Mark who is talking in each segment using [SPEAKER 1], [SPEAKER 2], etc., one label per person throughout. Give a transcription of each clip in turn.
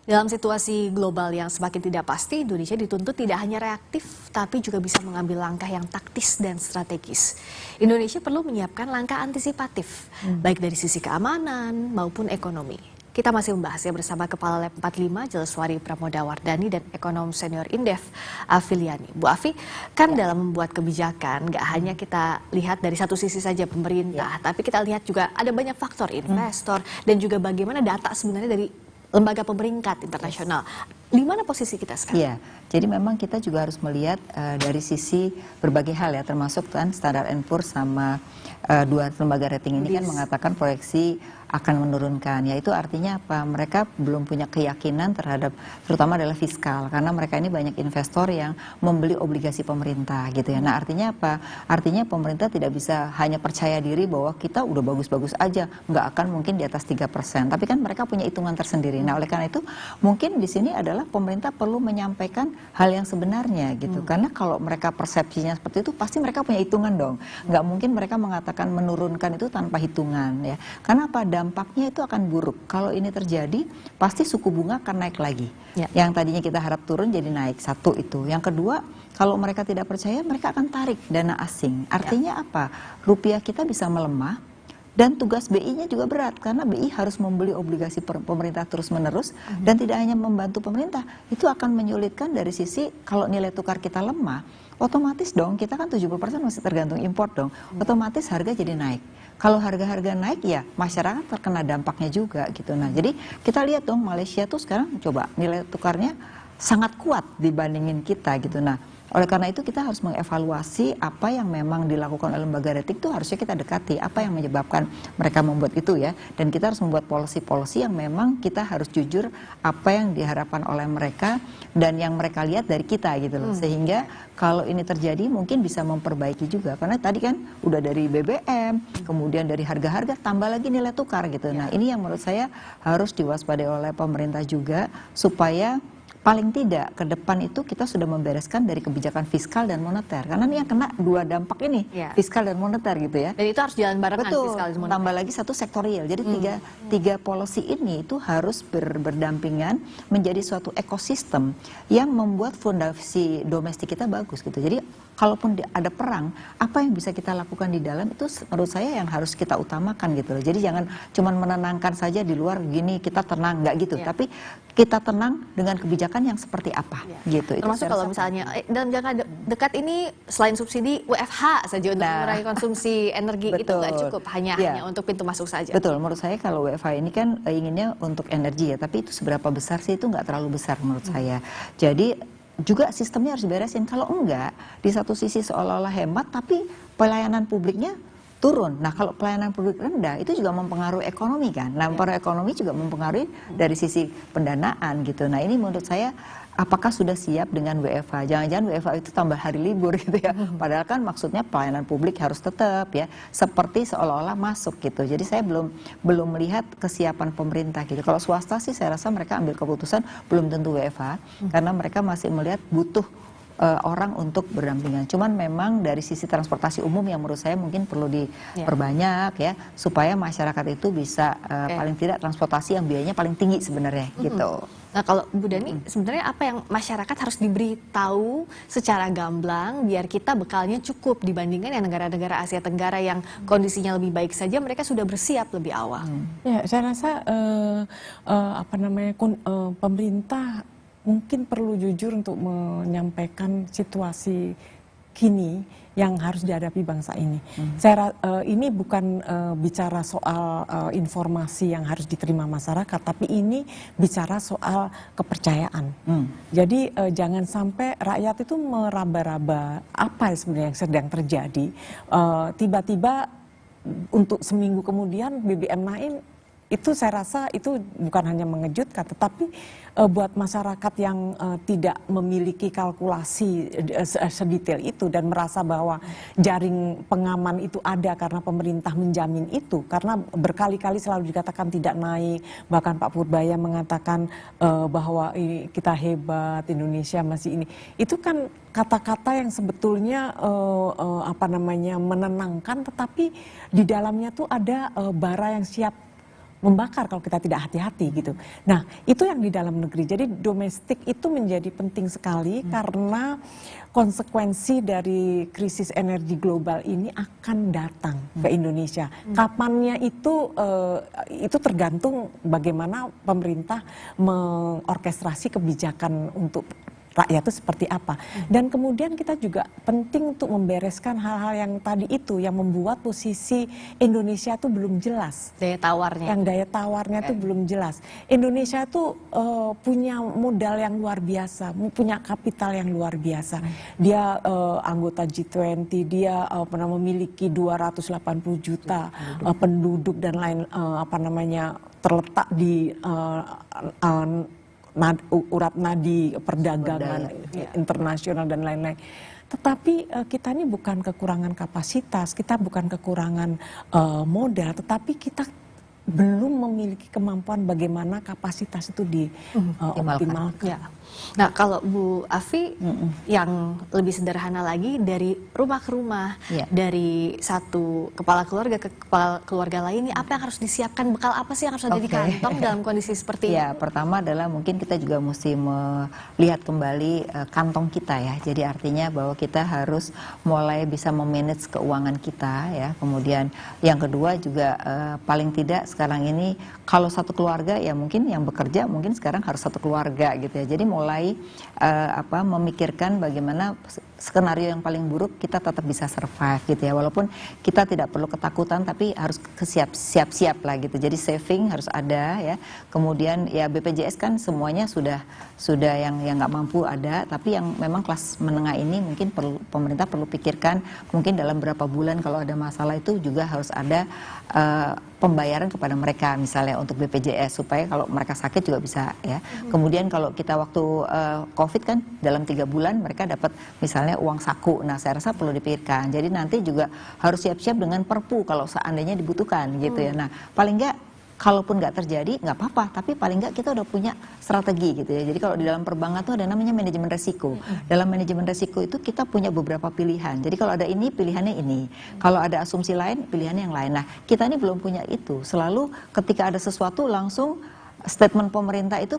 [SPEAKER 1] Dalam situasi global yang semakin tidak pasti, Indonesia dituntut tidak hanya reaktif, tapi juga bisa mengambil langkah yang taktis dan strategis. Indonesia perlu menyiapkan langkah antisipatif, baik dari sisi keamanan maupun ekonomi. Kita masih membahasnya bersama Kepala Lab 45, Jeleswari Pramodawardhani, dan ekonom senior Indef, Afiliani. Bu Afi, kan dalam membuat kebijakan, nggak hanya kita lihat dari satu sisi saja pemerintah, tapi kita lihat juga ada banyak faktor, investor, dan juga bagaimana data sebenarnya dari lembaga pemeringkat internasional. Di mana posisi kita sekarang?
[SPEAKER 2] Iya, jadi memang kita juga harus melihat dari sisi berbagai hal ya, termasuk kan Standard & Poor's sama dua lembaga rating ini kan mengatakan proyeksi akan menurunkan. Ya itu artinya apa? Mereka belum punya keyakinan terhadap, terutama adalah fiskal, karena mereka ini banyak investor yang membeli obligasi pemerintah gitu ya. Nah artinya apa? Artinya pemerintah tidak bisa hanya percaya diri bahwa kita udah bagus-bagus aja, nggak akan mungkin di atas 3%. Tapi kan mereka punya hitungan tersendiri. Nah oleh karena itu mungkin di sini adalah pemerintah perlu menyampaikan hal yang sebenarnya gitu. Karena kalau mereka persepsinya seperti itu, pasti mereka punya hitungan dong. Nggak mungkin mereka mengatakan menurunkan itu tanpa hitungan ya. Karena apa? Dampaknya itu akan buruk. Kalau ini terjadi, pasti suku bunga akan naik lagi. Yang tadinya kita harap turun jadi naik. Satu itu. Yang kedua, kalau mereka tidak percaya, mereka akan tarik dana asing. Artinya apa? Rupiah kita bisa melemah. Dan tugas BI-nya juga berat karena BI harus membeli obligasi pemerintah terus-menerus dan tidak hanya membantu pemerintah, itu akan menyulitkan dari sisi kalau nilai tukar kita lemah, otomatis dong kita kan 70% masih tergantung impor dong, otomatis harga jadi naik. Kalau harga-harga naik ya masyarakat terkena dampaknya juga gitu. Nah jadi kita lihat dong Malaysia tuh sekarang coba nilai tukarnya sangat kuat dibandingin kita gitu. Nah oleh karena itu kita harus mengevaluasi apa yang memang dilakukan oleh lembaga rating itu harusnya kita dekati apa yang menyebabkan mereka membuat itu ya, dan kita harus membuat policy-policy yang memang kita harus jujur apa yang diharapkan oleh mereka dan yang mereka lihat dari kita gitu loh, sehingga kalau ini terjadi mungkin bisa memperbaiki juga karena tadi kan udah dari BBM kemudian dari harga-harga tambah lagi nilai tukar gitu. Nah ini yang menurut saya harus diwaspadai oleh pemerintah juga supaya paling tidak ke depan itu kita sudah membereskan dari kebijakan fiskal dan moneter karena ini yang kena dua dampak ini, fiskal dan moneter gitu ya.
[SPEAKER 1] Dan itu harus jalan barengan.
[SPEAKER 2] Betul,
[SPEAKER 1] fiskal dan moneter.
[SPEAKER 2] Tambah lagi satu sektorial. Jadi tiga policy ini itu harus berdampingan menjadi suatu ekosistem yang membuat fondasi domestik kita bagus gitu. Jadi kalaupun ada perang, apa yang bisa kita lakukan di dalam itu menurut saya yang harus kita utamakan gitu loh. Jadi jangan cuma menenangkan saja di luar gini kita tenang, nggak gitu. Tapi kita tenang dengan kebijakan yang seperti apa gitu.
[SPEAKER 1] Termasuk kalau misalnya dalam jangka dekat ini selain subsidi WFH saja untuk mengurangi konsumsi energi itu nggak cukup hanya untuk pintu masuk saja.
[SPEAKER 2] Betul, menurut saya kalau WFH ini kan inginnya untuk energi ya, tapi itu seberapa besar sih itu nggak terlalu besar menurut saya. Jadi juga sistemnya harus diberesin. Kalau enggak, di satu sisi seolah-olah hemat, tapi pelayanan publiknya turun. Nah kalau pelayanan publik rendah, itu juga mempengaruhi ekonomi kan. Nah mempengaruhi ekonomi juga mempengaruhi dari sisi pendanaan gitu. Nah ini menurut saya, apakah sudah siap dengan WFH? Jangan-jangan WFH itu tambah hari libur gitu ya. Padahal kan maksudnya pelayanan publik harus tetap ya, seperti seolah-olah masuk gitu. Jadi saya belum melihat kesiapan pemerintah gitu. Kalau swasta sih saya rasa mereka ambil keputusan belum tentu WFH, karena mereka masih melihat butuh orang untuk berdampingan. Cuman memang dari sisi transportasi umum yang menurut saya mungkin perlu diperbanyak ya, supaya masyarakat itu bisa paling tidak transportasi yang biayanya paling tinggi sebenarnya gitu.
[SPEAKER 1] Nah kalau Bu Dani, sebenarnya apa yang masyarakat harus diberitahu secara gamblang biar kita bekalnya cukup dibandingkan yang negara-negara Asia Tenggara yang kondisinya lebih baik saja mereka sudah bersiap lebih awal.
[SPEAKER 3] Ya saya rasa pemerintah mungkin perlu jujur untuk menyampaikan situasi kini yang harus dihadapi bangsa ini. Ini bukan bicara soal informasi yang harus diterima masyarakat, tapi ini bicara soal kepercayaan. Jadi jangan sampai rakyat itu meraba-raba apa sebenarnya yang sedang terjadi. Tiba-tiba untuk seminggu kemudian BBM naik, itu saya rasa itu bukan hanya mengejutkan, tetapi buat masyarakat yang tidak memiliki kalkulasi sedetail itu dan merasa bahwa jaring pengaman itu ada karena pemerintah menjamin itu, karena berkali-kali selalu dikatakan tidak naik, bahkan Pak Purbaya mengatakan bahwa kita hebat, Indonesia masih ini. Itu kan kata-kata yang sebetulnya menenangkan, tetapi di dalamnya tuh ada bara yang siap membakar kalau kita tidak hati-hati gitu. Nah, itu yang di dalam negeri. Jadi domestik itu menjadi penting sekali karena konsekuensi dari krisis energi global ini akan datang ke Indonesia. Kapannya itu tergantung bagaimana pemerintah mengorkestrasi kebijakan untuk rakyat itu seperti apa. Dan kemudian kita juga penting untuk membereskan hal-hal yang tadi itu yang membuat posisi Indonesia itu belum jelas.
[SPEAKER 1] Daya tawarnya.
[SPEAKER 3] Yang daya tawarnya itu belum jelas. Indonesia itu punya modal yang luar biasa, punya kapital yang luar biasa. Dia anggota G20, dia memiliki 280 juta penduduk dan lain terletak di urat nadi perdagangan internasional dan lain-lain. Tetapi kita ini bukan kekurangan kapasitas, kita bukan kekurangan modal, tetapi kita belum memiliki kemampuan bagaimana kapasitas itu dioptimalkan.
[SPEAKER 1] Ya. Nah, kalau Bu Afi yang lebih sederhana lagi, dari rumah ke rumah, dari satu kepala keluarga ke kepala keluarga lainnya, apa yang harus disiapkan, bekal apa sih yang harus ada di kantong dalam kondisi seperti ini?
[SPEAKER 2] Ya, pertama adalah mungkin kita juga mesti melihat kembali kantong kita ya. Jadi artinya bahwa kita harus mulai bisa memanage keuangan kita ya. Kemudian yang kedua juga paling tidak sekarang ini kalau satu keluarga ya mungkin yang bekerja mungkin sekarang harus satu keluarga gitu ya. Jadi mulai memikirkan bagaimana skenario yang paling buruk kita tetap bisa survive gitu ya. Walaupun kita tidak perlu ketakutan tapi harus siap-siap lah gitu. Jadi saving harus ada ya. Kemudian ya BPJS kan semuanya sudah yang nggak mampu ada, tapi yang memang kelas menengah ini mungkin pemerintah perlu pikirkan mungkin dalam berapa bulan kalau ada masalah itu juga harus ada pembayaran kepada mereka misalnya untuk BPJS supaya kalau mereka sakit juga bisa ya. Kemudian kalau kita waktu COVID kan dalam 3 bulan mereka dapat misalnya uang saku. Nah, saya rasa perlu dipikirkan. Jadi nanti juga harus siap-siap dengan perpu kalau seandainya dibutuhkan gitu ya. Nah, paling nggak kalaupun nggak terjadi nggak apa-apa, tapi paling nggak kita udah punya strategi gitu ya. Jadi kalau di dalam perbankan tuh ada namanya manajemen resiko. Dalam manajemen resiko itu kita punya beberapa pilihan. Jadi kalau ada ini pilihannya ini, kalau ada asumsi lain pilihannya yang lain. Nah, kita ini belum punya itu. Selalu ketika ada sesuatu langsung statement pemerintah itu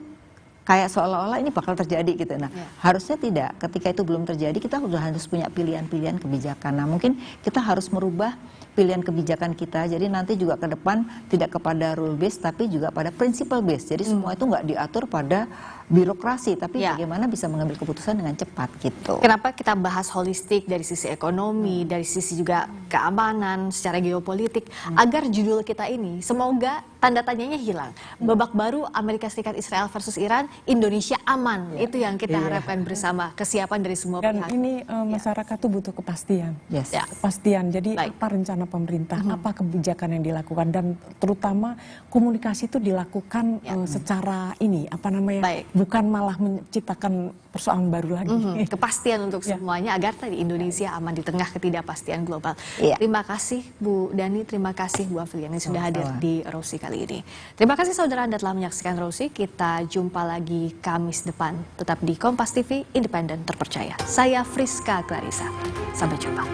[SPEAKER 2] kayak seolah-olah ini bakal terjadi gitu. Nah, harusnya tidak. Ketika itu belum terjadi, kita sudah harus punya pilihan-pilihan kebijakan. Nah, mungkin kita harus merubah pilihan kebijakan kita. Jadi nanti juga ke depan tidak kepada rule based, tapi juga pada principle based. Jadi semua itu nggak diatur pada birokrasi, tapi bagaimana bisa mengambil keputusan dengan cepat gitu.
[SPEAKER 1] Kenapa kita bahas holistik dari sisi ekonomi, dari sisi juga keamanan, secara geopolitik, agar judul kita ini semoga tanda tanyanya hilang. Babak baru Amerika Serikat Israel versus Iran, Indonesia aman. Itu yang kita harapkan bersama, kesiapan dari semua
[SPEAKER 3] Dan
[SPEAKER 1] pihak.
[SPEAKER 3] ini masyarakat tuh butuh kepastian.
[SPEAKER 2] Yes.
[SPEAKER 3] Kepastian. Jadi apa rencana pemerintah, apa kebijakan yang dilakukan, dan terutama komunikasi itu dilakukan secara bukan malah menciptakan persoalan baru lagi.
[SPEAKER 1] Kepastian untuk semuanya agar tadi Indonesia aman di tengah ketidakpastian global. Terima kasih Bu Dhani, terima kasih Bu Afiliani sudah hadir di Rosi kali ini. Terima kasih saudara Anda telah menyaksikan Rosi. Kita jumpa lagi Kamis depan. Tetap di Kompas TV, independen terpercaya. Saya Friska Clarissa. Sampai jumpa.